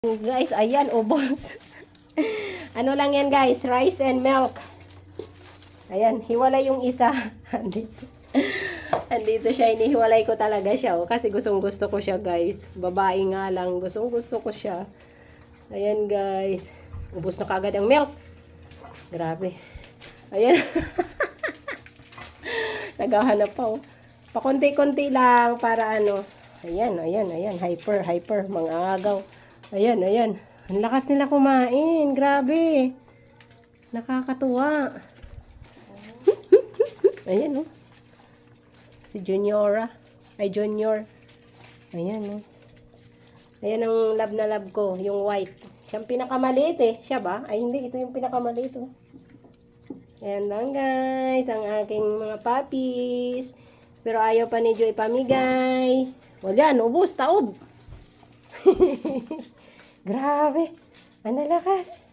Guys, ayan, ubos. Ano lang yan guys, rice and milk. Ayan, hiwalay yung isa. Andito. Andito siya, inihiwalay ko talaga siya. Oh, kasi gustong gusto ko siya guys. Babae nga lang, gustong gusto ko siya. Ayan guys. Ubos na kagad ang milk. Grabe. Ayan. Naghahanap pa oh. Pakunti-kunti lang para ano. Ayan, ayan, ayan. Hyper, mga agaw. Ayan, ayan. Ang lakas nila kumain. Grabe. Nakakatuwa. Ayan, oh. Si Juniora. Ay, Junior. Ayan, oh. Ayan ang lab na lab ko. Yung white. Siyang pinakamaliit eh. Siya ba? Ay, hindi. Ito yung pinakamaliit, oh. Ayan lang, guys. Ang aking mga puppies. Pero ayaw pa ni Joy pamigay. Wala, ubos, taob. Grabe. Ang lakas.